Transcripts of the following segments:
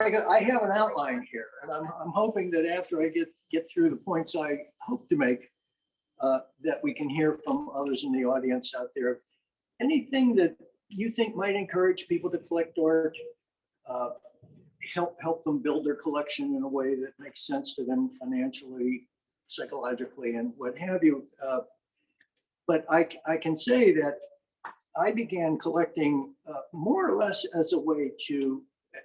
I have an outline here, and I'm hoping that after I get through the points I hope to make, that we can hear from others in the audience out there. Anything that you think might encourage people to collect art, uh, help them build their collection in a way that makes sense to them financially, psychologically, and what have you. But I can say that I began collecting more or less as a way to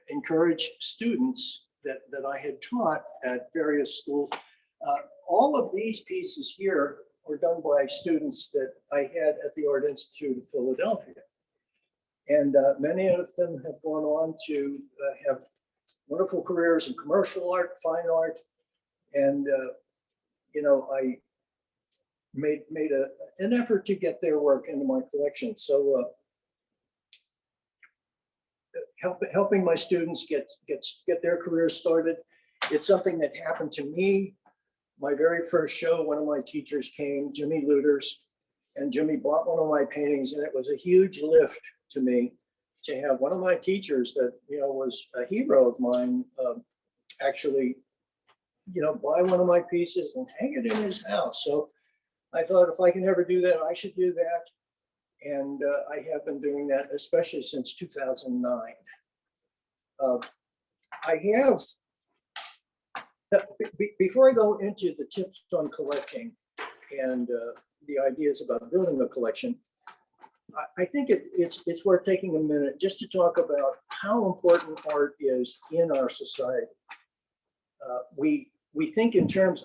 encourage students that I had taught at various schools. All of these pieces here were done by students that I had at the Art Institute of Philadelphia. And many of them have gone on to have wonderful careers in commercial art, fine art. And, I made an effort to get their work into my collection. So helping my students get their careers started. It's something that happened to me. My very first show, one of my teachers came, Jimmy Luters, and Jimmy bought one of my paintings, and it was a huge lift to me to have one of my teachers that was a hero of mine actually buy one of my pieces and hang it in his house. So I thought, if I can ever do that, I should do that. And I have been doing that, especially since 2009. I have, before I go into the tips on collecting and the ideas about building a collection, I think it's worth taking a minute just to talk about how important art is in our society. We think in terms,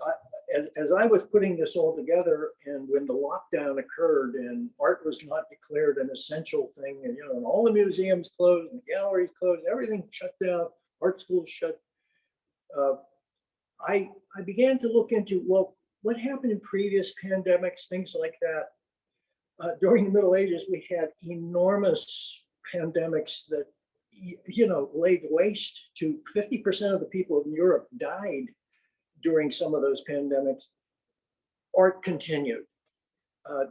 as I was putting this all together, and when the lockdown occurred and art was not declared an essential thing, and and all the museums closed and the galleries closed, everything shut down, art schools shut. I began to look into, well, what happened in previous pandemics, things like that. During the Middle Ages, we had enormous pandemics that laid waste to 50% of the people in Europe died during some of those pandemics. Art continued.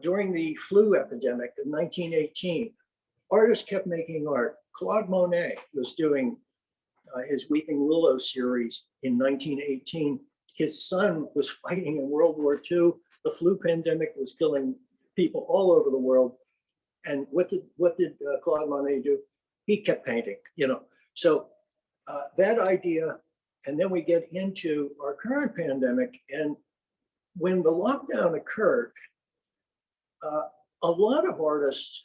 During the flu epidemic in 1918, artists kept making art. Claude Monet was doing his Weeping Willow series in 1918. His son was fighting in World War II. The flu pandemic was killing people all over the world. And what did Claude Monet do? He kept painting, So that idea, and then we get into our current pandemic. And when the lockdown occurred, a lot of artists,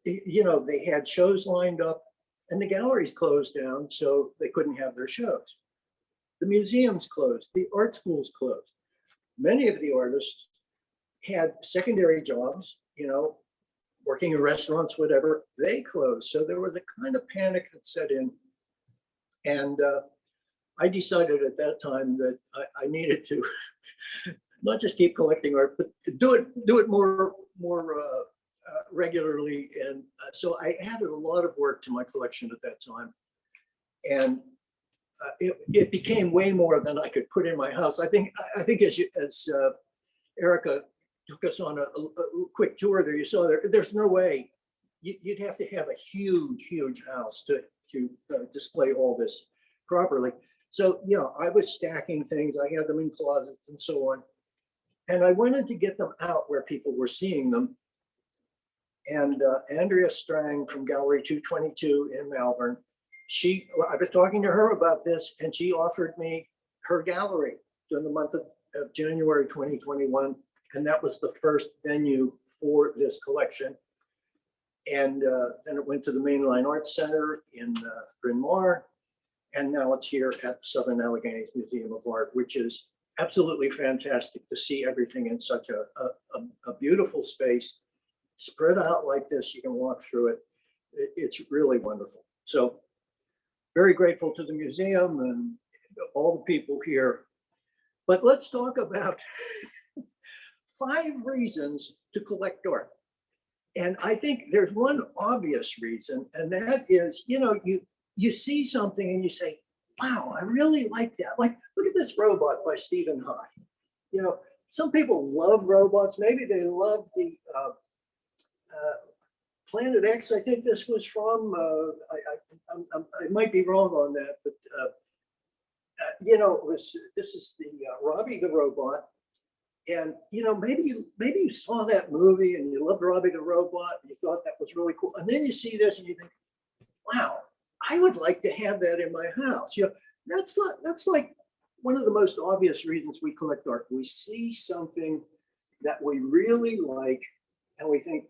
they had shows lined up and the galleries closed down, so they couldn't have their shows. The museums closed, the art schools closed. Many of the artists had secondary jobs, working in restaurants, whatever, they closed. So there was a kind of panic that set in. And I decided at that time that I needed to not just keep collecting art, but do it more regularly. And so I added a lot of work to my collection at that time. And it became way more than I could put in my house. I think as Erica took us on a quick tour there, you saw there's no way you'd have to have a huge house to display all this properly. So I was stacking things. I had them in closets and so on, and I wanted to get them out where people were seeing them. And Andrea Strang from Gallery 222 in Malvern, I was talking to her about this, and she offered me her gallery during the month of January 2021. And that was the first venue for this collection. And then it went to the Mainline Arts Center in Bryn Mawr. And now it's here at Southern Alleghenies Museum of Art, which is absolutely fantastic to see everything in such a beautiful space, spread out like this. You can walk through it. It's really wonderful. So very grateful to the museum and all the people here. But let's talk about 5 reasons to collect art. And I think there's one obvious reason, and that is, you see something and you say, wow, I really like that. Like, look at this robot by Stephen High. Some people love robots. Maybe they love the Planet X, I think this was from. I might be wrong on that, but you know, this is the Robbie the Robot, and you know, maybe you saw that movie and you loved Robbie the Robot and you thought that was really cool, and then you see this and you think, wow, I would like to have that in my house. You know, that's like one of the most obvious reasons we collect art. We see something that we really like, and we think,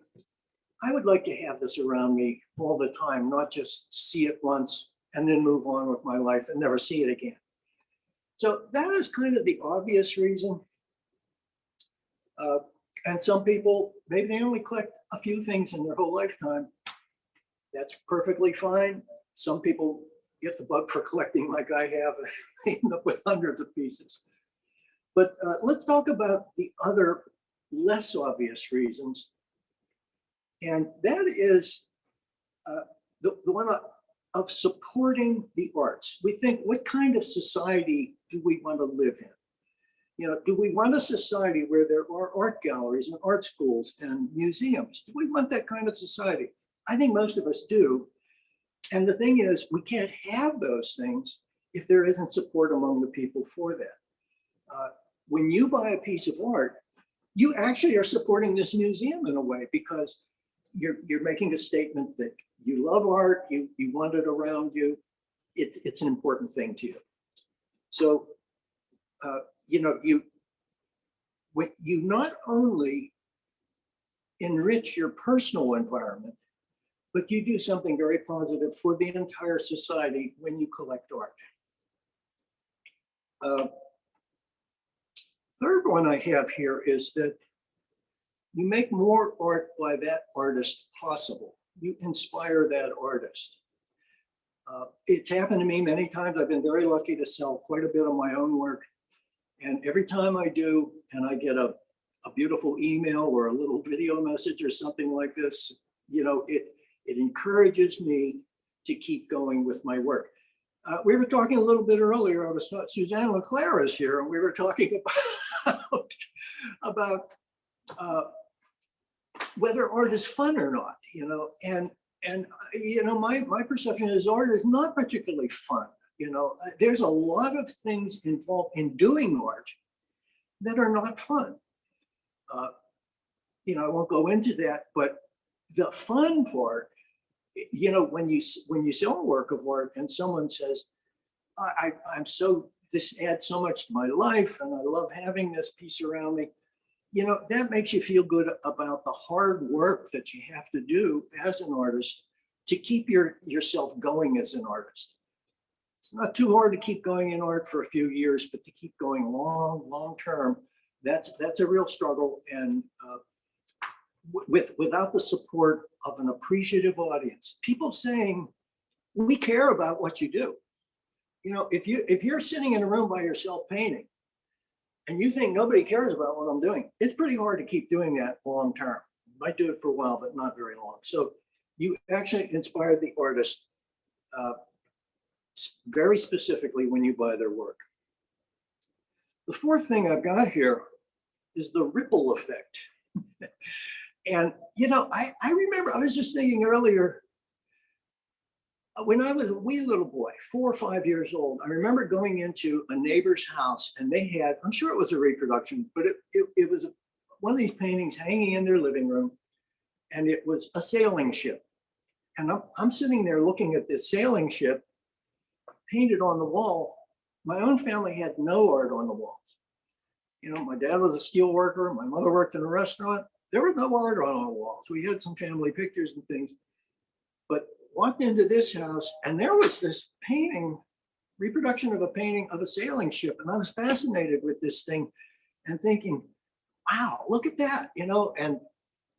I would like to have this around me all the time, not just see it once and then move on with my life and never see it again. So that is kind of the obvious reason. And some people, maybe they only collect a few things in their whole lifetime. That's perfectly fine. Some people get the bug for collecting like I have, and they end up with hundreds of pieces. But let's talk about the other less obvious reasons. And that is the one of supporting the arts. We think, what kind of society do we want to live in? You know, do we want a society where there are art galleries and art schools and museums? Do we want that kind of society? I think most of us do. And the thing is, we can't have those things if there isn't support among the people for that. When you buy a piece of art, you actually are supporting this museum in a way, because you're making a statement that you love art, you want it around you. It's an important thing to you. So, you know, you not only enrich your personal environment, but you do something very positive for the entire society when you collect art. Third one I have here is that you make more art by that artist possible. You inspire that artist. It's happened to me many times. I've been very lucky to sell quite a bit of my own work. And every time I do, and I get a beautiful email or a little video message or something like this, you know, it encourages me to keep going with my work. We were talking a little bit earlier. Suzanne LeClaire is here, and we were talking about whether art is fun or not, you know, and you know, my perception is art is not particularly fun. You know, there's a lot of things involved in doing art that are not fun. You know, I won't go into that, but the fun part, you know, when you sell a work of art and someone says, this adds so much to my life and I love having this piece around me, you know, that makes you feel good about the hard work that you have to do as an artist to keep yourself going as an artist. It's not too hard to keep going in art for a few years, but to keep going long term, that's a real struggle. And without the support of an appreciative audience, people saying, we care about what you do. You know, if you're sitting in a room by yourself painting and you think nobody cares about what I'm doing, it's pretty hard to keep doing that long term. You might do it for a while, but not very long. So you actually inspire the artist very specifically when you buy their work. The fourth thing I've got here is the ripple effect. And, you know, I remember, I was just thinking earlier, when I was a wee little boy, 4 or 5 years old, I remember going into a neighbor's house and they had, I'm sure it was a reproduction, but it was one of these paintings hanging in their living room, and it was a sailing ship. And I'm sitting there looking at this sailing ship painted on the wall. My own family had no art on the walls. You know, my dad was a steel worker, my mother worked in a restaurant. There was no art on the walls. We had some family pictures and things, but walked into this house and there was this painting, reproduction of a painting of a sailing ship. And I was fascinated with this thing and thinking, wow, look at that, you know? And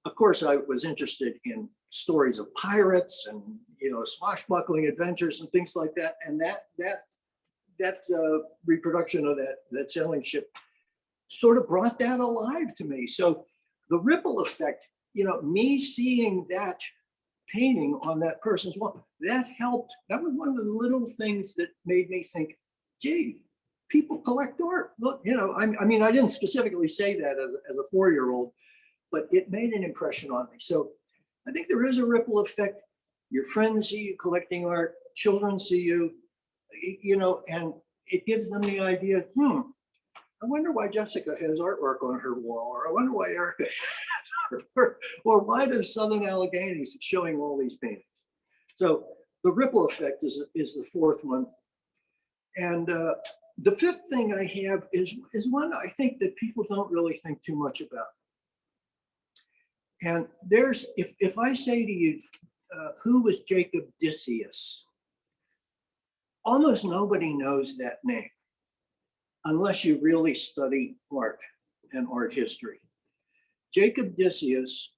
of course I was interested in stories of pirates and, you know, swashbuckling adventures and things like that. And that reproduction of that sailing ship sort of brought that alive to me. So the ripple effect, you know, me seeing that painting on that person's wall, that helped. That was one of the little things that made me think, gee, people collect art. Look, you know, I mean, I didn't specifically say that as a 4-year-old, but it made an impression on me. So I think there is a ripple effect. Your friends see you collecting art, children see you, and it gives them the idea, I wonder why Jessica has artwork on her wall, or I wonder why Erica has artwork, or why does Southern Alleghenies showing all these paintings? So the ripple effect is the fourth one. And the fifth thing I have is one I think that people don't really think too much about. And if I say to you, who was Jacob Odysseus? Almost nobody knows that name unless you really study art and art history. Jacob Odysseus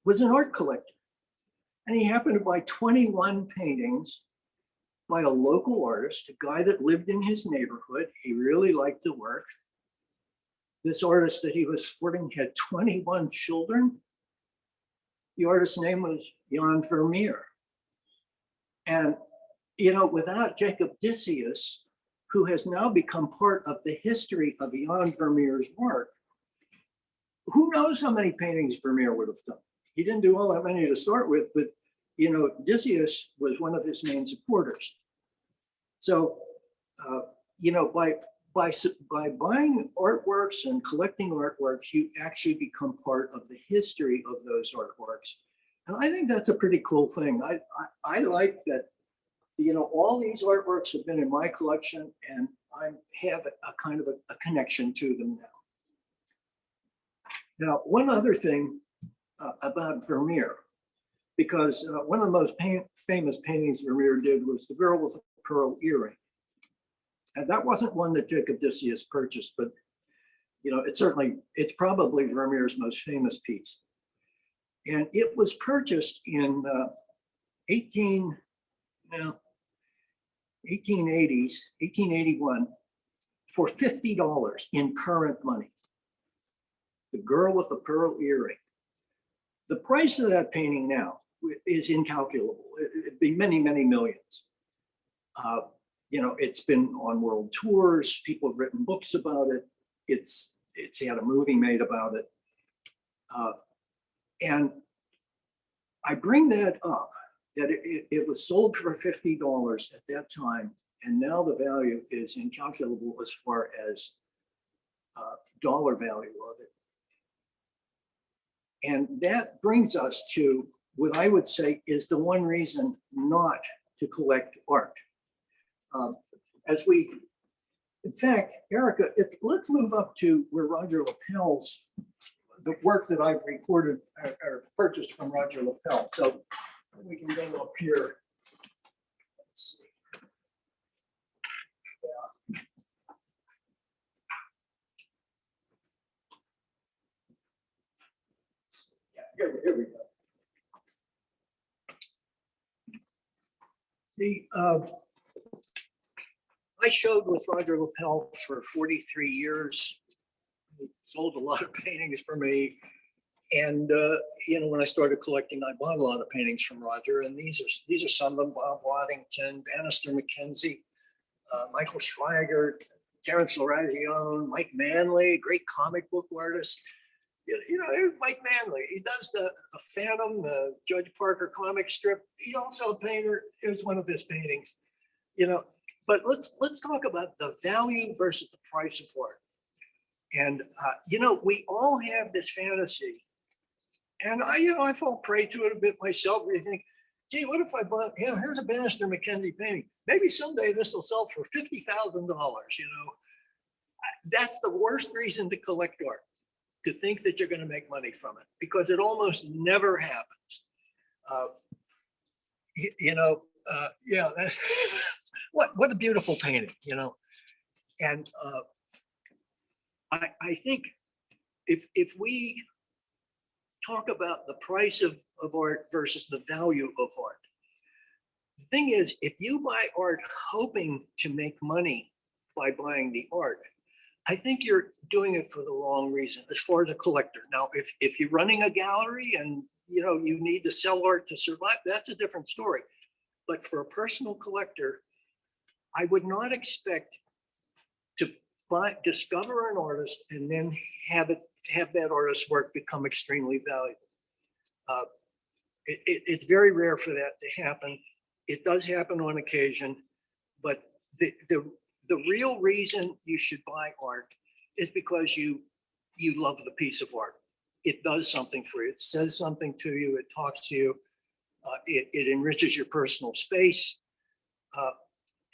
was an art collector, and he happened to buy 21 paintings by a local artist, a guy that lived in his neighborhood. He really liked the work. This artist that he was supporting had 21 children. The artist's name was Jan Vermeer. And, without Jacob Odysseus, who has now become part of the history of Jan Vermeer's work, who knows how many paintings Vermeer would have done? He didn't do all that many to start with, but, Odysseus was one of his main supporters. So, by buying artworks and collecting artworks, you actually become part of the history of those artworks. And I think that's a pretty cool thing. I like that, all these artworks have been in my collection, and I have a kind of a connection to them now. Now, one other thing about Vermeer, because one of the most famous paintings Vermeer did was The Girl with the Pearl Earring. And that wasn't one that Jacob Odysseus purchased, but it's probably Vermeer's most famous piece. And it was purchased in 1881 for $50 in current money. The Girl with the Pearl Earring. The price of that painting now is incalculable. It'd be many, many millions. It's been on world tours. People have written books about it. It's had a movie made about it. And I bring that up, that it was sold for $50 at that time, and now the value is incalculable as far as dollar value of it. And that brings us to what I would say is the one reason not to collect art. In fact, Erica, let's move up to where Roger Lapel's, the work that I've recorded or purchased from Roger Lapel. So we can go up here. Let's see. Yeah, here we go. See, I showed with Roger Lapel for 43 years. He sold a lot of paintings for me. And when I started collecting, I bought a lot of paintings from Roger. And these are some of them: Bob Waddington, Bannister McKenzie, Michael Schweigert, Terence Laragione, Mike Manley, great comic book artist. Mike Manley. He does the Phantom, the Judge Parker comic strip. He's also a painter. Here's one of his paintings. But let's talk about the value versus the price of art. And we all have this fantasy, and I fall prey to it a bit myself. Where you think, gee, what if I bought? Here's a Bannister McKenzie painting. Maybe someday this will sell for $50,000. That's the worst reason to collect art, to think that you're going to make money from it, because it almost never happens. What a beautiful painting, And I think if we talk about the price of art versus the value of art, the thing is, if you buy art hoping to make money by buying the art, I think you're doing it for the wrong reason as far as a collector. Now, if you're running a gallery and you need to sell art to survive, that's a different story. But for a personal collector, I would not expect to discover an artist and then have that artist's work become extremely valuable. It's very rare for that to happen. It does happen on occasion, but the real reason you should buy art is because you love the piece of art. It does something for you. It says something to you. It talks to you. It enriches your personal space.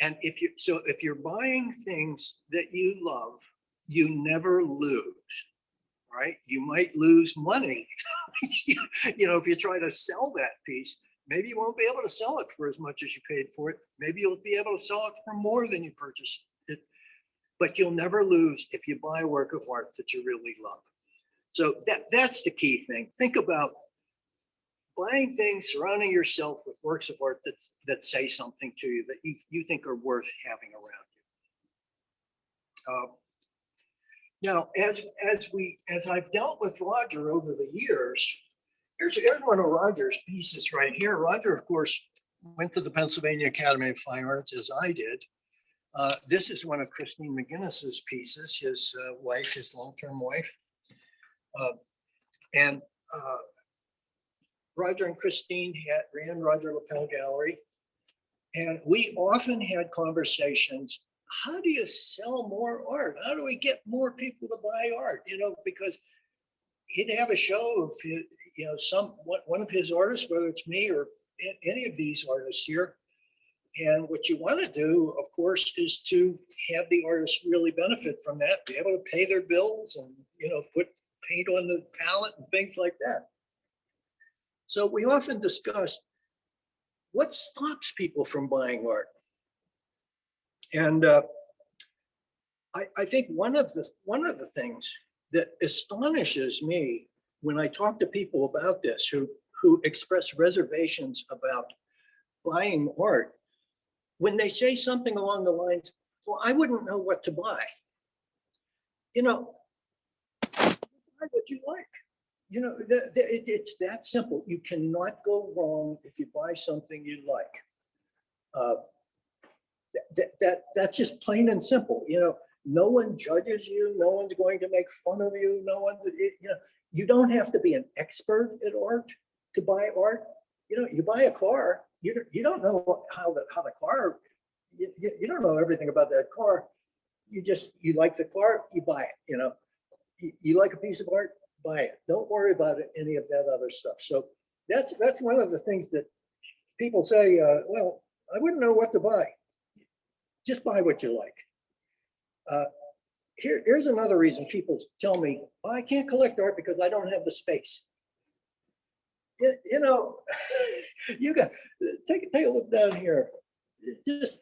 And if you're buying things that you love, you never lose, right? You might lose money. If you try to sell that piece, maybe you won't be able to sell it for as much as you paid for it. Maybe you'll be able to sell it for more than you purchased it, but you'll never lose if you buy a work of art that you really love. So that's the key thing. Think about buying things, surrounding yourself with works of art that say something to you, that you think are worth having around you. Now, as I've dealt with Roger over the years, here's one of Roger's pieces right here. Roger, of course, went to the Pennsylvania Academy of Fine Arts, as I did. This is one of Christine McGinnis's pieces, his wife, his long-term wife. And Roger and Christine ran Roger Lapel Gallery. And we often had conversations, how do you sell more art? How do we get more people to buy art? Because he'd have a show of, one of his artists, whether it's me or any of these artists here. And what you want to do, of course, is to have the artists really benefit from that, be able to pay their bills and, put paint on the palette and things like that. So we often discuss what stops people from buying art. And I think one of the things that astonishes me when I talk to people about this, who express reservations about buying art, when they say something along the lines, well, I wouldn't know what to buy. Buy what you like. It's that simple. You cannot go wrong if you buy something you like. That's just plain and simple. No one judges you. No one's going to make fun of you. No one, you don't have to be an expert at art to buy art. You buy a car. You don't know how the car. You don't know everything about that car. You like the car. You buy it. You like a piece of art. Buy it. Don't worry about any of that other stuff. So that's one of the things that people say. Well, I wouldn't know what to buy. Just buy what you like. Here's another reason people tell me, well, I can't collect art because I don't have the space. You got take a look down here. Just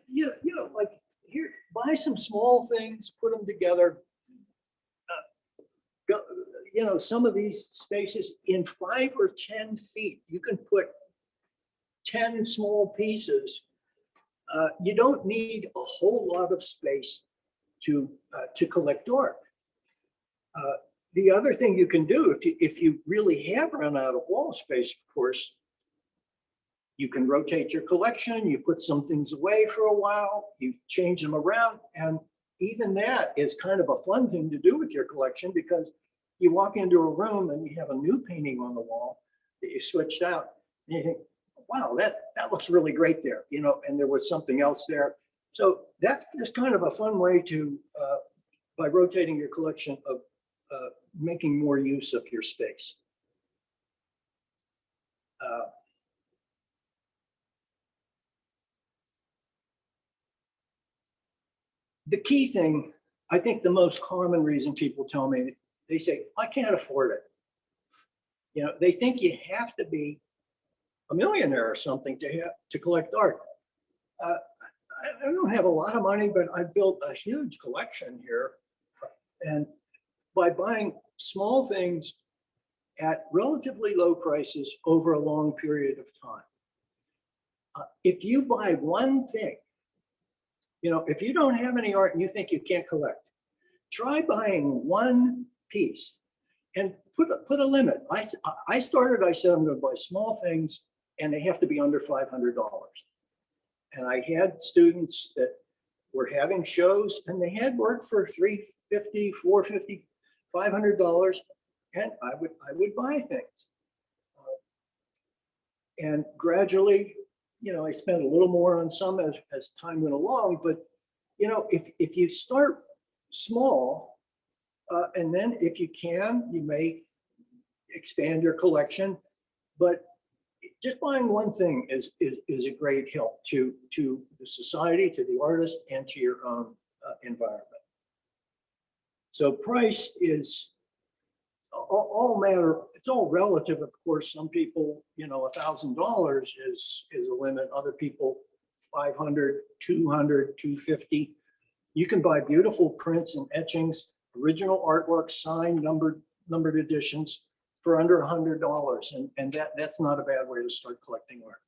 like here, buy some small things, put them together. Some of these spaces in 5 or 10 feet, you can put 10 small pieces. You don't need a whole lot of space to collect art. The other thing you can do, if you really have run out of wall space, of course, you can rotate your collection. You put some things away for a while. You change them around, and even that is kind of a fun thing to do with your collection, because you walk into a room and you have a new painting on the wall that you switched out, and you think, wow, that looks really great there, and there was something else there. So that's kind of a fun way to, by rotating your collection, of making more use of your space. The key thing, I think the most common reason people tell me, they say, I can't afford it. They think you have to be a millionaire or something to collect art. I don't have a lot of money, but I've built a huge collection here. And by buying small things at relatively low prices over a long period of time, if you buy one thing, if you don't have any art and you think you can't collect, try buying one piece and put a limit. I said I'm going to buy small things and they have to be under $500. And I had students that were having shows and they had work for $350, $450, $500, and I would buy things. And gradually, I spent a little more on some as time went along, but if you start small, and then if you can, you may expand your collection, but just buying one thing is a great help to the society, to the artist, and to your own environment. So price is all matter. It's all relative, of course. Some people, $1,000 is a limit. Other people, 500, 200, 250. You can buy beautiful prints and etchings, original artwork, signed, numbered editions for under $100, and that's not a bad way to start collecting art.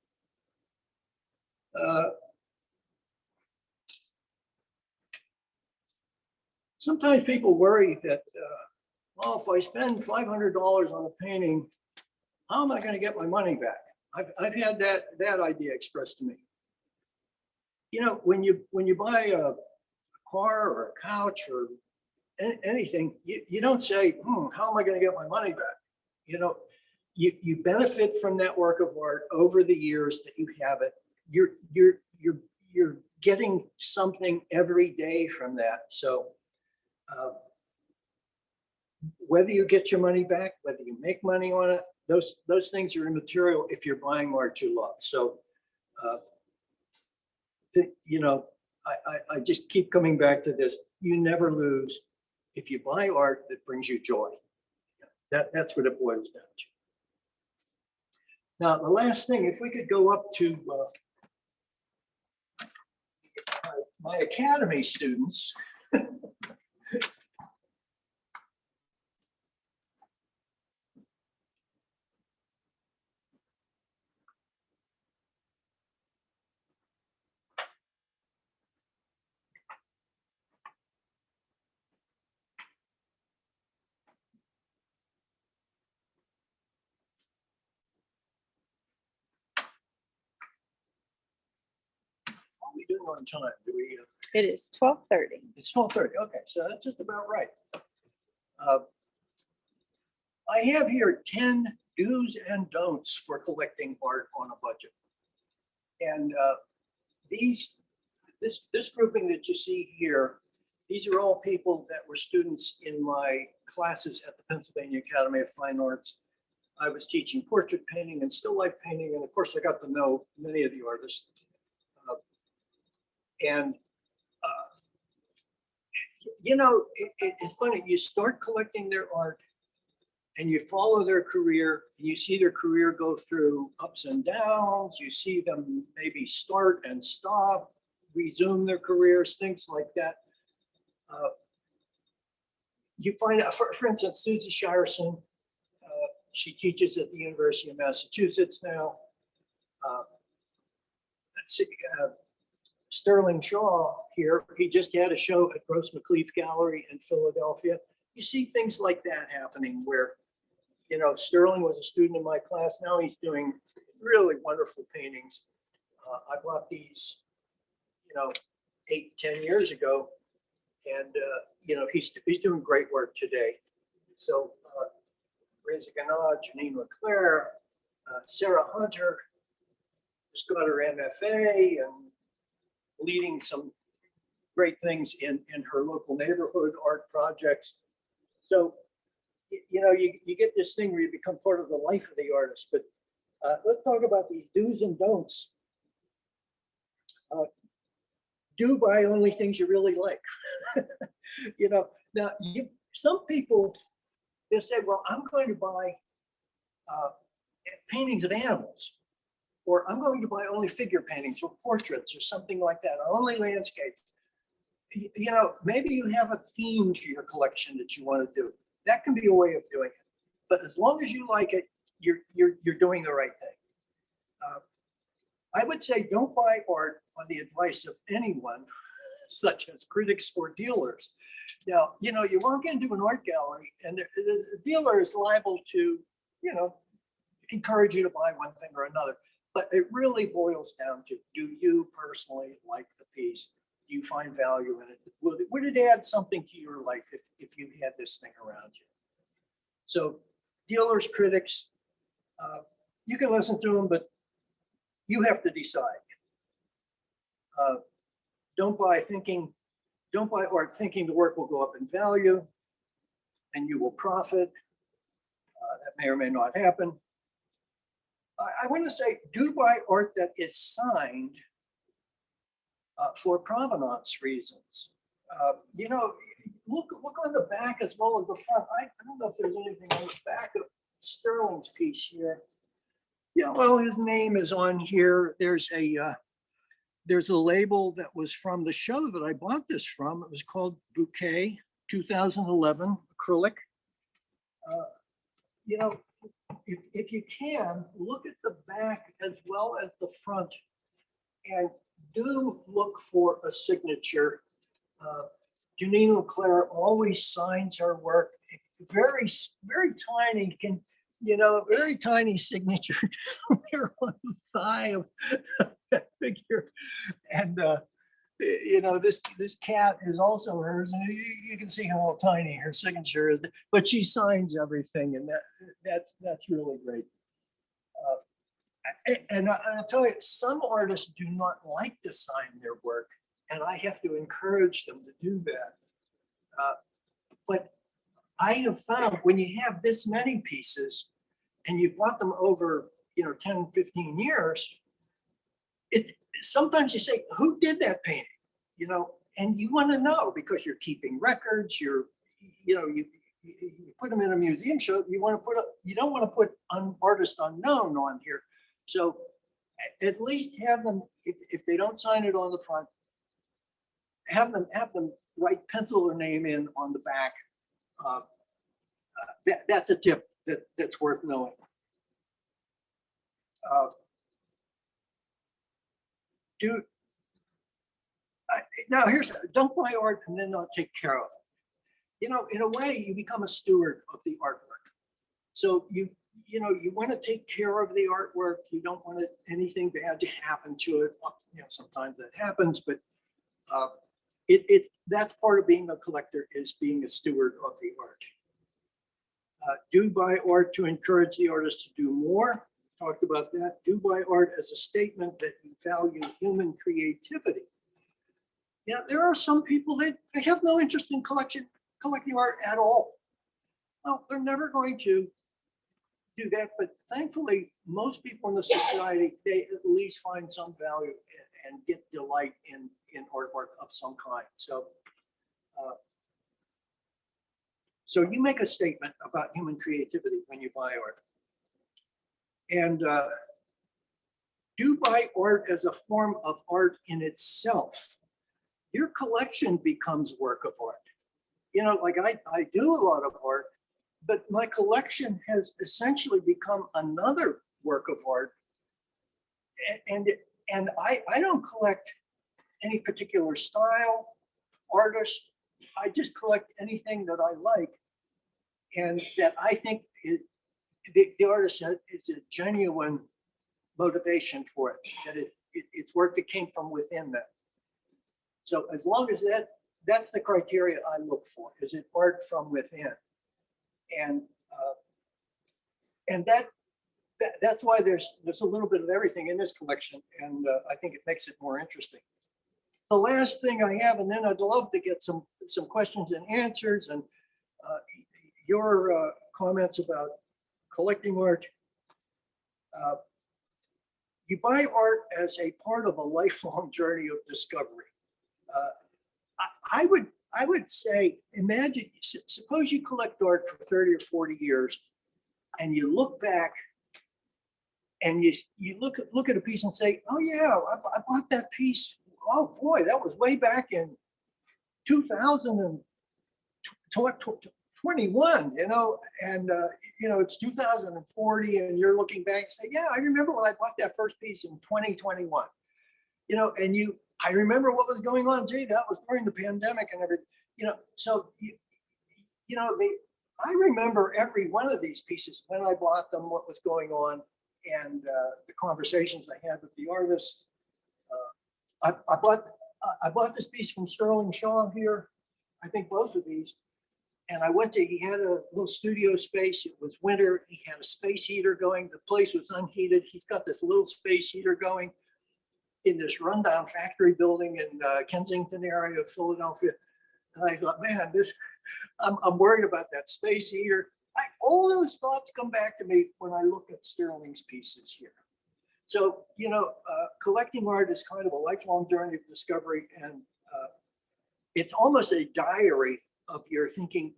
Sometimes people worry that, well, if I spend $500 on a painting, how am I going to get my money back? I've had that idea expressed to me. When you buy a car or a couch or anything, you don't say, how am I going to get my money back? You benefit from that work of art over the years that you have it. You're getting something every day from that. So whether you get your money back, whether you make money on it, those things are immaterial if you're buying art you love. So I just keep coming back to this. You never lose if you buy art that brings you joy. That's what it boils down to. Now, the last thing, if we could go up to my academy students. We doing on time? Do we? It is 12:30. It's 12:30. Okay, so that's just about right. I have here 10 do's and don'ts for collecting art on a budget, and this grouping that you see here, these are all people that were students in my classes at the Pennsylvania Academy of Fine Arts. I was teaching portrait painting and still life painting, and of course I got to know many of the artists. It's funny, you start collecting their art and you follow their career, and you see their career go through ups and downs. You see them maybe start and stop, resume their careers, things like that. You find out, for instance, Susie Shireson, she teaches at the University of Massachusetts now. Let's see, Sterling Shaw here, he just had a show at Gross McLeaf Gallery in Philadelphia. You see things like that happening where, Sterling was a student in my class. Now he's doing really wonderful paintings. I bought these, 8-10 years ago, and he's doing great work today. So Reza Ganad, Janine LeClaire, Sarah Hunter just got her MFA and leading some great things in her local neighborhood art projects. So, you get this thing where you become part of the life of the artist. But let's talk about these do's and don'ts. Do buy only things you really like. Now some people, they say, well, I'm going to buy paintings of animals, or I'm going to buy only figure paintings or portraits or something like that, or only landscape. Maybe you have a theme to your collection that you want to do. That can be a way of doing it. But as long as you like it, you're doing the right thing. I would say don't buy art on the advice of anyone, such as critics or dealers. Now, you walk into an art gallery and the dealer is liable to, encourage you to buy one thing or another. But it really boils down to, do you personally like the piece? Do you find value in it? Would it add something to your life if you had this thing around you? So dealers, critics, you can listen to them, but you have to decide. Don't buy art thinking the work will go up in value and you will profit. That may or may not happen. I want to say, do buy art that is signed for provenance reasons. You know, look on the back as well as the front. I don't know if there's anything on the back of Sterling's piece here. Yeah, well, his name is on here. There's a label that was from the show that I bought this from. It was called Bouquet 2011 acrylic. You know, if you can, look at the back as well as the front, and do look for a signature. Janine Leclerc always signs her work. Very, very tiny, very tiny signature there on the thigh of that figure. And you know, this cat is also hers, and you can see how tiny her signature is, but she signs everything, and that's really great. And I'll tell you, some artists do not like to sign their work, and I have to encourage them to do that. But I have found when you have this many pieces and you've bought them over, 10, 15 years, sometimes you say, who did that painting? And you want to know because you're keeping records, you put them in a museum show, you don't want to put artist unknown on here. So at least have them, if they don't sign it on the front, have them write, pencil their name in on the back. That's a tip that's worth knowing. Now don't buy art and then not take care of it. In a way, you become a steward of the artwork. So you want to take care of the artwork. You don't want anything bad to happen to it. Sometimes that happens, but that's part of being a collector, is being a steward of the art. Do buy art to encourage the artist to do more. We've talked about that. Do buy art as a statement that you value human creativity. There are some people that they have no interest in collecting art at all. Well, they're never going to do that, but thankfully, most people in the society, they at least find some value and get delight in artwork of some kind. So you make a statement about human creativity when you buy art. And do buy art as a form of art in itself. Your collection becomes work of art. Like I do a lot of art, but my collection has essentially become another work of art. And I don't collect any particular style, artist. I just collect anything that I like and that I think the artist it's a genuine motivation for it, that it's work that came from within them. So as long as that's the criteria I look for, is it art from within? And that's why there's a little bit of everything in this collection, and I think it makes it more interesting. The last thing I have, and then I'd love to get some questions and answers, and your comments about collecting art. You buy art as a part of a lifelong journey of discovery. I would say, imagine, suppose you collect art for 30 or 40 years, and you look back and you look at a piece and say, oh yeah, I bought that piece. Oh boy, that was way back in 2021, and it's 2040, and you're looking back and say, yeah, I remember when I bought that first piece in 2021, and I remember what was going on. Gee, that was during the pandemic and everything, so I remember every one of these pieces, when I bought them, what was going on, and the conversations I had with the artists. I bought this piece from Sterling Shaw here. I think both of these. And I went to, he had a little studio space. It was winter. He had a space heater going. The place was unheated. He's got this little space heater going in this rundown factory building in Kensington area of Philadelphia. And I thought, man, I'm worried about that space heater. All those thoughts come back to me when I look at Sterling's pieces here. So, collecting art is kind of a lifelong journey of discovery, and it's almost a diary of your thinking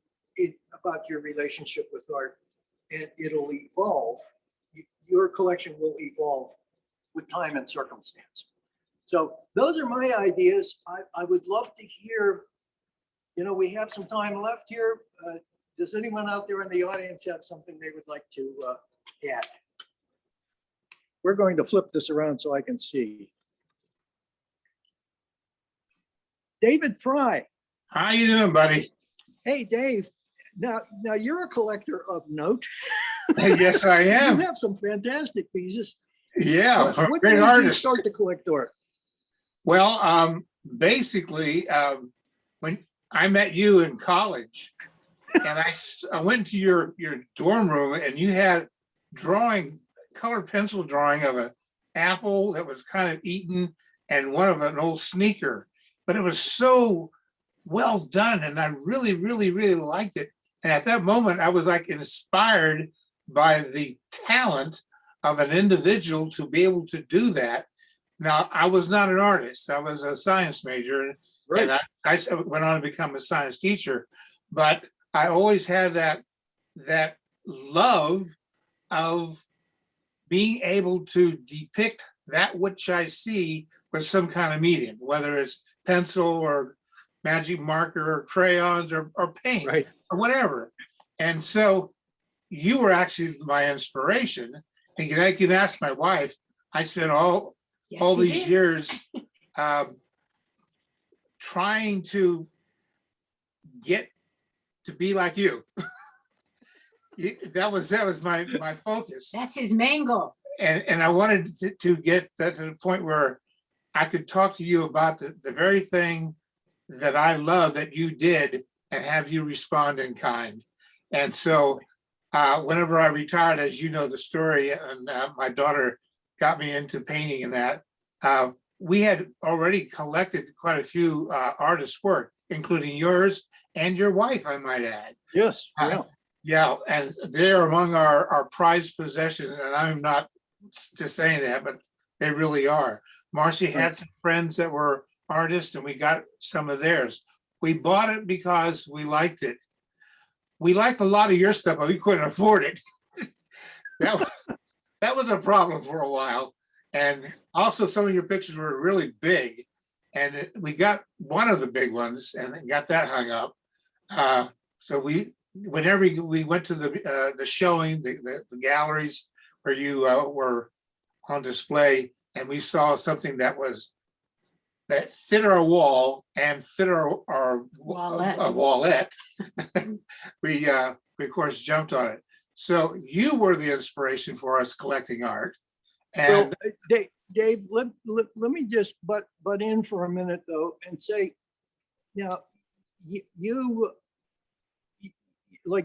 about your relationship with art, and it'll evolve. Your collection will evolve with time and circumstance. So those are my ideas. I would love to hear, we have some time left here. Does anyone out there in the audience have something they would like to add? We're going to flip this around so I can see. David Fry. How you doing, buddy? Hey, Dave. Now you're a collector of note. Yes, I am. You have some fantastic pieces. Yeah, What great made you artist. start to collect art? Well, basically, when I met you in college, and I went to your dorm room, and you had color pencil drawing of an apple that was kind of eaten, and one of an old sneaker. But it was so well done, and I really, really, really liked it. And at that moment, I was like inspired by the talent of an individual to be able to do that. Now, I was not an artist. I was a science major, Right. and I went on to become a science teacher. But I always had that love of being able to depict that which I see with some kind of medium, whether it's pencil or magic marker or crayons or paint, Right. or whatever. And so you were actually my inspiration. And I can ask my wife, I spent all these years trying to get to be like you. That was my focus. That's his main goal. And I wanted to get that to the point where I could talk to you about the very thing that I love that you did and have you respond in kind. And so whenever I retired, as you know the story, and my daughter got me into painting and that, we had already collected quite a few artists' work, including yours and your wife, I might add. Yes. Yeah. Yeah, and they're among our prized possessions, and I'm not just saying that, but they really are. Marcy had some friends that were artists, and we got some of theirs. We bought it because we liked it. We liked a lot of your stuff, but we couldn't afford it. That was a problem for a while. And also some of your pictures were really big, and we got one of the big ones and got that hung up. So whenever we went to the showing, the galleries where you were on display, and we saw something that fit our wall and fit our wallette, we of course jumped on it. So you were the inspiration for us collecting art. And well, Dave, let me just butt in for a minute though and say, now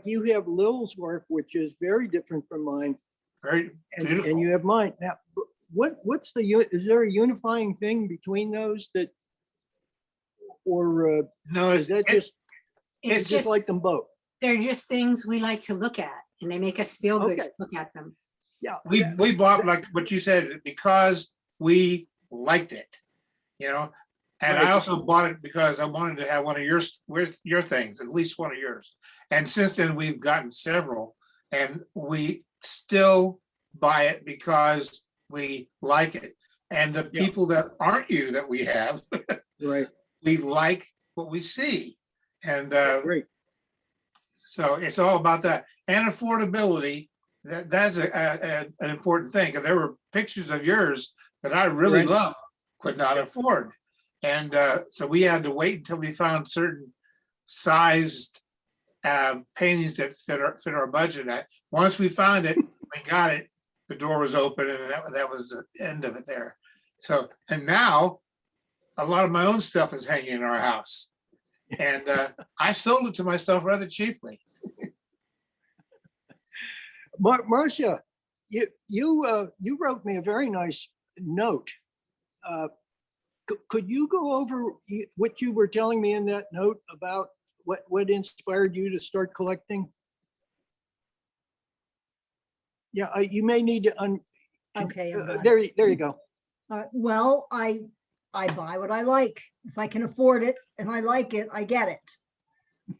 you have Lil's work, which is very different from mine, very beautiful. And you have mine. Now, what's is there a unifying thing between those or no, is that It's just like them both? They're just things we like to look at, and they make us feel good Okay. to look at them. Yeah. We bought, like what you said, because we liked it, and Right. I also bought it because I wanted to have one of your things, at least one of yours. And since then we've gotten several, and we still buy it because we like it. And the people that aren't you that we have, Right. we like what we see. And Great. so it's all about that. And affordability, that's an important thing. Because there were pictures of yours that I really Right. love, could not afford. And so we had to wait until we found certain sized paintings that fit our budget. Once we found it, we got it, the door was open, and that was the end of it there. So, and now a lot of my own stuff is hanging in our house. And I sold it to myself rather cheaply. Marcia, you wrote me a very nice note. Could you go over what you were telling me in that note about what inspired you to start collecting? Yeah, you may need to Okay. I'm done. there you go. Well, I buy what I like. If I can afford it and I like it, I get it.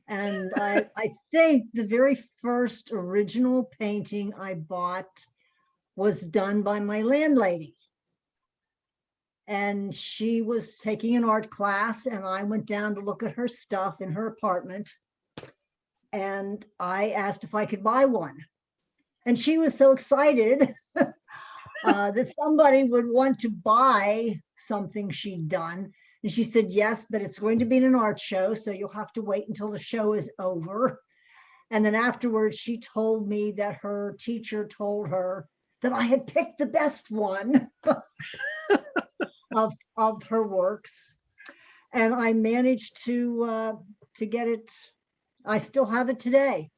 And I think the very first original painting I bought was done by my landlady. And she was taking an art class, and I went down to look at her stuff in her apartment. And I asked if I could buy one. And she was so excited that somebody would want to buy something she'd done. And she said, yes, but it's going to be in an art show, so you'll have to wait until the show is over. And then afterwards, she told me that her teacher told her that I had picked the best one of her works. And I managed to get it. I still have it today.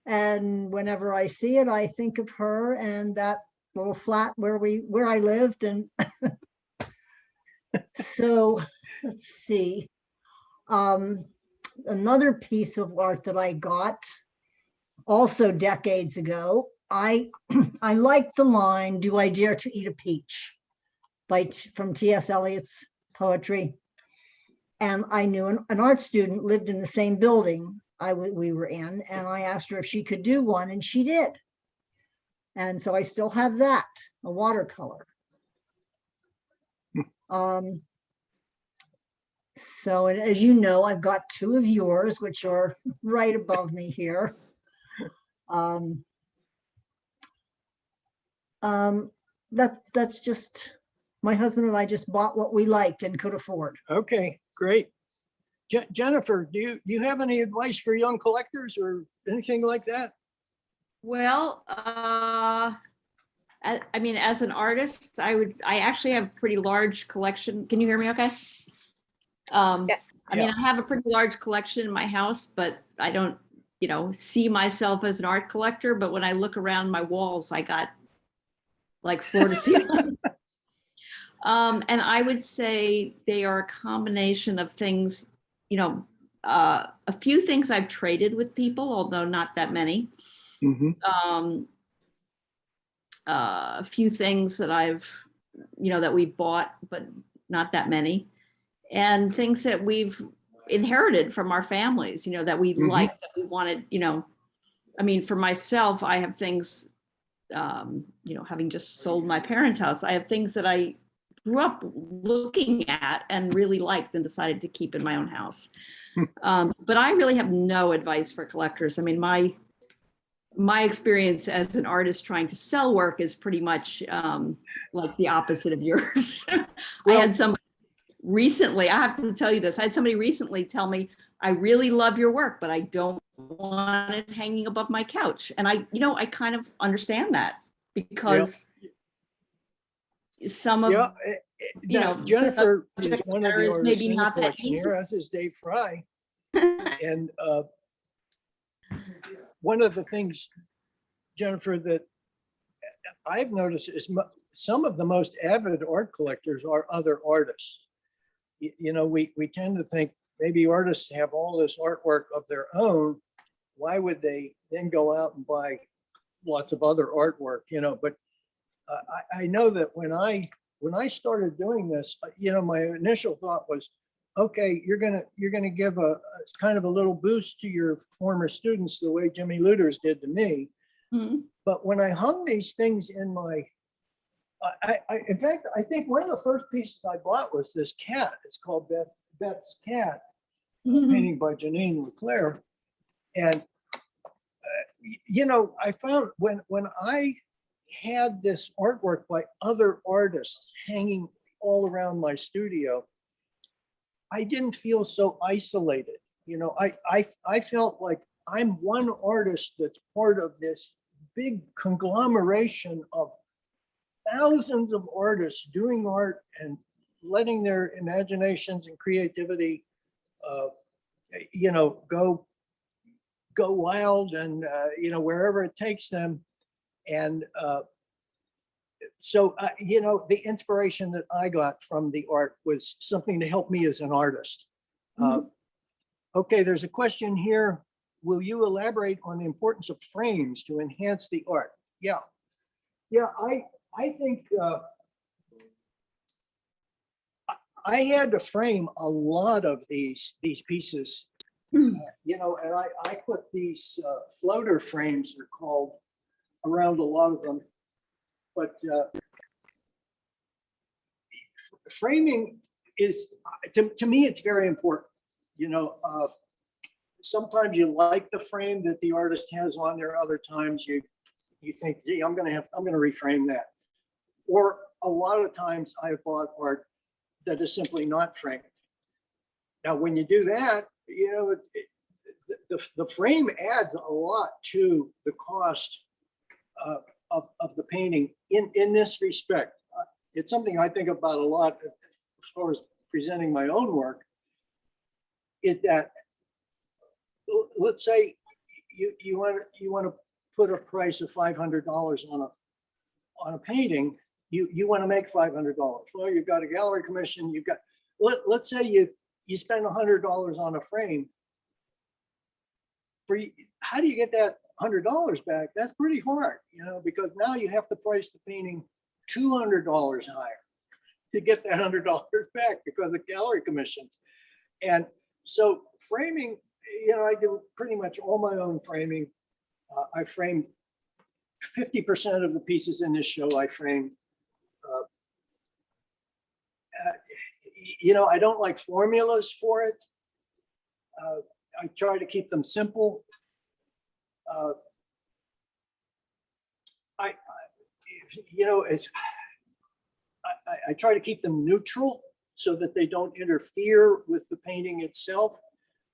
And whenever I see it, I think of her and that little flat where I lived. And so let's see. Another piece of art that I got also decades ago, I liked the line, "Do I dare to eat a peach?" from T.S. Eliot's poetry. And I knew an art student lived in the same building we were in, and I asked her if she could do one, and she did. And so I still have that, a watercolor. So as you know, I've got two of yours, which are right above me here. That's just, my husband and I just bought what we liked and could afford. Okay, great. Jennifer, do you have any advice for young collectors or anything like that? Well, I mean, as an artist, I actually have a pretty large collection. Can you hear me okay? Yes. I mean, I have a pretty large collection in my house, but I don't, see myself as an art collector. But when I look around my walls, I got like floor to ceiling. And I would say they are a combination of things, a few things I've traded with people, although not that many. Mm-hmm. A few things that that we've bought, but not that many. And things that we've inherited from our families, that we liked, that we wanted, I mean, for myself, I have things, having just sold my parents' house, I have things that I grew up looking at and really liked and decided to keep in my own house. But I really have no advice for collectors. I mean, my experience as an artist trying to sell work is pretty much like the opposite of yours. I had somebody recently, I have to tell you this, I had somebody recently tell me, I really love your work, but I don't want it hanging above my couch. And I kind of understand that because some of, Jennifer is one of the is artists maybe in the not that collection easy. here, as is Dave Fry. And one of the things, Jennifer, that I've noticed is some of the most avid art collectors are other artists. We tend to think maybe artists have all this artwork of their own. Why would they then go out and buy lots of other artwork? But I know that when I started doing this, my initial thought was, okay, you're gonna give a kind of a little boost to your former students the way Jimmy Luters did to me. Mm-hmm. But when I hung these things in my, in fact, I think one of the first pieces I bought was this cat. It's called Beth's Cat, painting by Janine Leclerc. And I found when I had this artwork by other artists hanging all around my studio, I didn't feel so isolated. I felt like I'm one artist that's part of this big conglomeration of thousands of artists doing art and letting their imaginations and creativity go wild and, wherever it takes them. And so, the inspiration that I got from the art was something to help me as an artist. Okay, there's a question here. Will you elaborate on the importance of frames to enhance the art? Yeah, I think I had to frame a lot of these pieces, and I put these floater frames, are called, around a lot of them. But framing is, to me, it's very important. Sometimes you like the frame that the artist has on there. Other times you think, gee, I'm going to reframe that. Or a lot of times I've bought art that is simply not framed. Now, when you do that, the frame adds a lot to the cost of the painting in this respect. It's something I think about a lot as far as presenting my own work, is that, let's say you want to put a price of $500 on a painting. You want to make $500. Well, you've got a gallery commission. You've got, let's say you spend $100 on a frame. How do you get that $100 back? That's pretty hard, because now you have to price the painting $200 higher to get that $100 back because of gallery commissions. And so framing, I do pretty much all my own framing. I framed 50% of the pieces in this show. I framed. I don't like formulas for it. I try to keep them simple. I try to keep them neutral so that they don't interfere with the painting itself.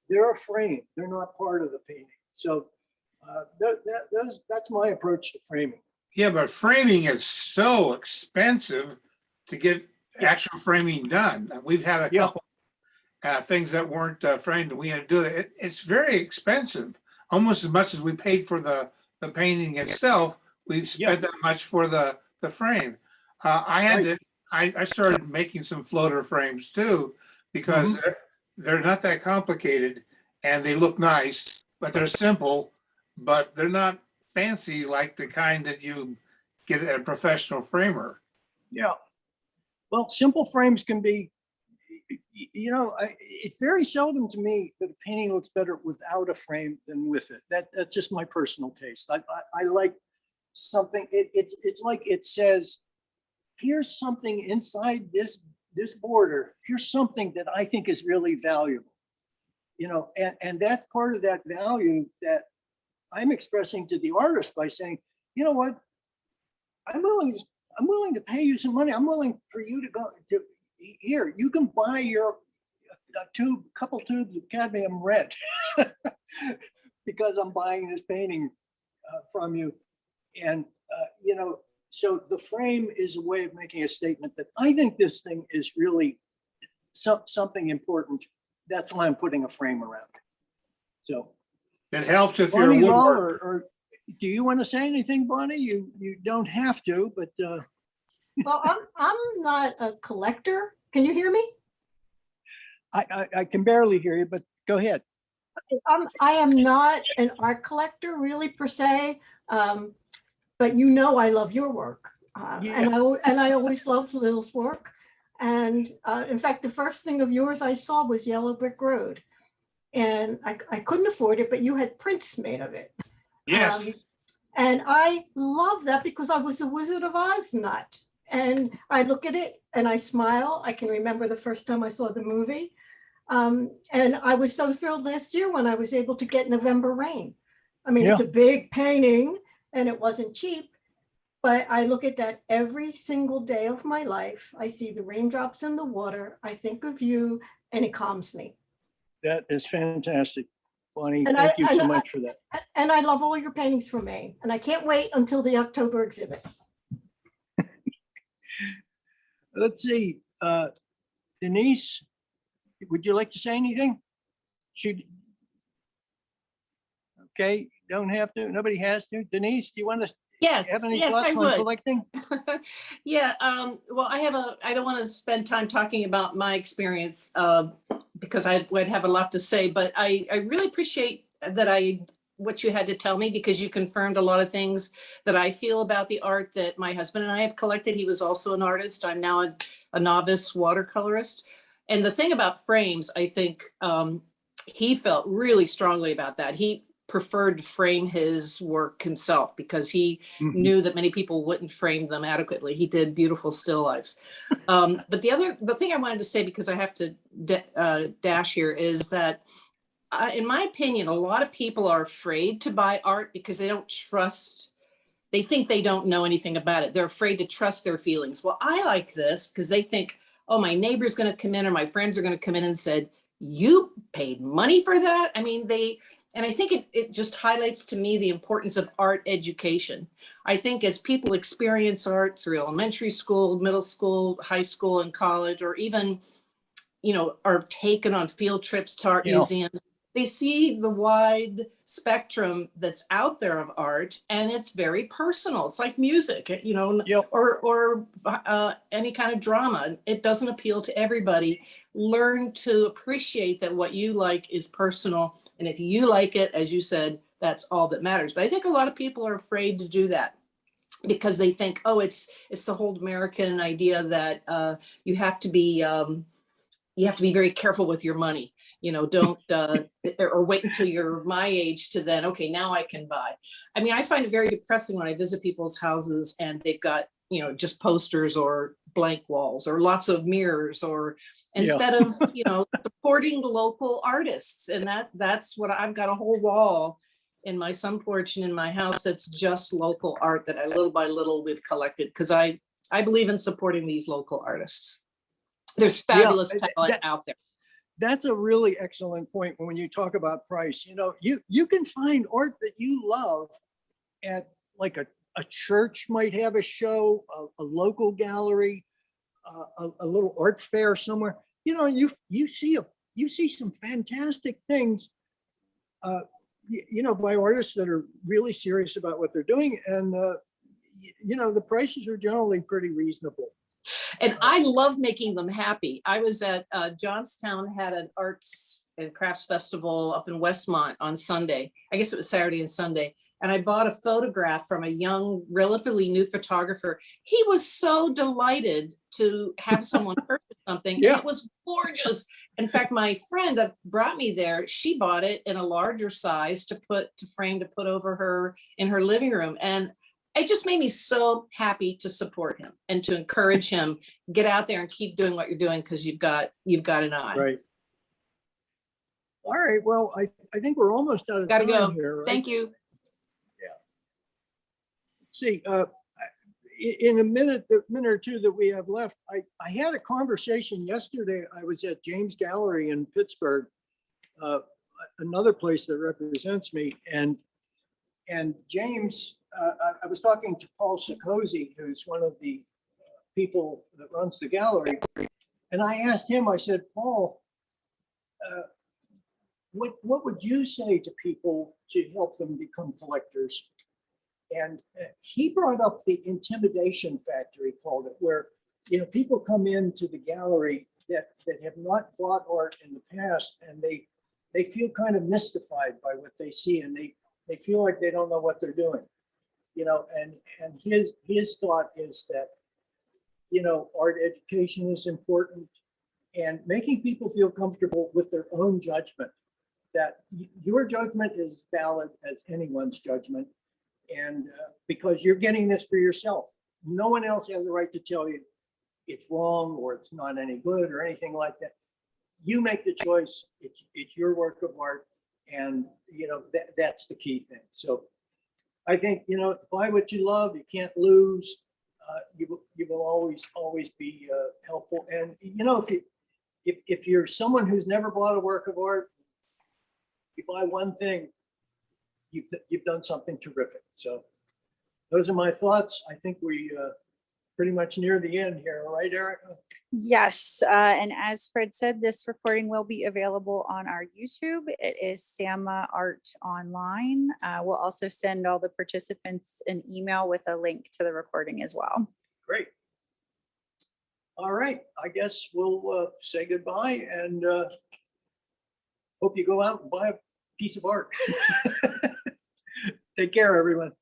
They're a frame. They're not part of the painting. So that's my approach to framing. Yeah, but framing is so expensive to get actual framing done. We've had a couple things that weren't framed, and we had to do it. It's very expensive, almost as much as we paid for the painting itself. We've spent that much for the frame. I started making some floater frames too, because they're not that complicated and they look nice, but they're simple, but they're not fancy like the kind that you get at a professional framer. Yeah. Well, simple frames can be, it's very seldom to me that a painting looks better without a frame than with it. That's just my personal taste. I like something, it's like it says, here's something inside this border. Here's something that I think is really valuable, and that's part of that value that I'm expressing to the artist by saying, you know what, I'm willing to pay you some money. I'm willing for you to go to here. You can buy your couple tubes of cadmium red because I'm buying this painting from you, and so the frame is a way of making a statement that I think this thing is really something important. That's why I'm putting a frame around it. So it helps if Bonnie, you're a woodworker. or do you want to say anything, Bonnie? You don't have to, but Well, I'm not a collector. Can you hear me? I can barely hear you, but go ahead. I am not an art collector really per se, but I love your work, and I always loved Lil's work. And in fact, the first thing of yours I saw was Yellow Brick Road, and I couldn't afford it, but you had prints made of it. Yes. And I love that because I was a Wizard of Oz nut. And I look at it and I smile. I can remember the first time I saw the movie. And I was so thrilled last year when I was able to get November Rain. I mean, it's a big painting and it wasn't cheap, but I look at that every single day of my life. I see the raindrops in the water. I think of you and it calms me. That is fantastic, Bonnie. Thank you so much for that. And I love all your paintings from Maine. And I can't wait until the October exhibit. Let's see, Denise, would you like to say anything? She, okay, don't have to, nobody has to. Denise, do you want to Yes, have any yes, I thoughts on would. collecting? Yeah, well, I don't want to spend time talking about my experience because I would have a lot to say, but I really appreciate what you had to tell me, because you confirmed a lot of things that I feel about the art that my husband and I have collected. He was also an artist. I'm now a novice watercolorist. And the thing about frames, I think he felt really strongly about that. He preferred to frame his work himself because he knew that many people wouldn't frame them adequately. He did beautiful still lifes. But the thing I wanted to say, because I have to dash here, is that in my opinion, a lot of people are afraid to buy art because they don't trust, they think they don't know anything about it. They're afraid to trust their feelings. Well, I like this because they think, oh, my neighbor's going to come in or my friends are going to come in and said, you paid money for that? I mean, and I think it just highlights to me the importance of art education. I think as people experience art through elementary school, middle school, high school, and college, or even, are taken on field trips to art museums, they see the wide spectrum that's out there of art, and it's very personal. It's like music, or any kind of drama. It doesn't appeal to everybody. Learn to appreciate that what you like is personal. And if you like it, as you said, that's all that matters. But I think a lot of people are afraid to do that because they think, oh, it's the whole American idea that you have to be very careful with your money. Don't or wait until you're my age to then, okay, now I can buy. I mean, I find it very depressing when I visit people's houses and they've got, just posters or blank walls or lots of mirrors, or instead of, supporting the local artists. And that's what I've got, a whole wall in my sun porch and in my house that's just local art that I little by little we've collected, because I believe in supporting these local artists. There's fabulous talent out there. That's a really excellent point when you talk about price. You can find art that you love at like a church might have a show, a local gallery, a little art fair somewhere. You see some fantastic things, by artists that are really serious about what they're doing, and the prices are generally pretty reasonable. And I love making them happy. I was at Johnstown, had an arts and crafts festival up in Westmont on Sunday. I guess it was Saturday and Sunday. And I bought a photograph from a young, relatively new photographer. He was so delighted to have someone purchase something. Yeah. It was gorgeous. In fact, my friend that brought me there, she bought it in a larger size to frame to put over her in her living room. And it just made me so happy to support him and to encourage him, get out there and keep doing what you're doing, because you've got an eye. Right. All right. Well, I think we're almost out of Gotta time go. here. Right? Thank you. Let's see. In a minute or two that we have left, I had a conversation yesterday. I was at James Gallery in Pittsburgh, another place that represents me, and James. I was talking to Paul Sikosi, who's one of the people that runs the gallery, and I asked him. I said, Paul, what would you say to people to help them become collectors? And he brought up the intimidation factor, he called it, where people come into the gallery that have not bought art in the past, and they feel kind of mystified by what they see, and they feel like they don't know what they're doing. And his thought is that, art education is important, and making people feel comfortable with their own judgment, that your judgment is valid as anyone's judgment. And because you're getting this for yourself, no one else has the right to tell you it's wrong or it's not any good or anything like that. You make the choice. It's your work of art, and that's the key thing. So I think buy what you love. You can't lose. You will always be helpful. And if you're someone who's never bought a work of art, you buy one thing, you've done something terrific. So those are my thoughts. I think we pretty much near the end here, right, Erica? Yes, and as Fred said, this recording will be available on our YouTube. It is Sama Art Online. We'll also send all the participants an email with a link to the recording as well. Great. All right, I guess we'll say goodbye and hope you go out and buy a piece of art. Take care, everyone.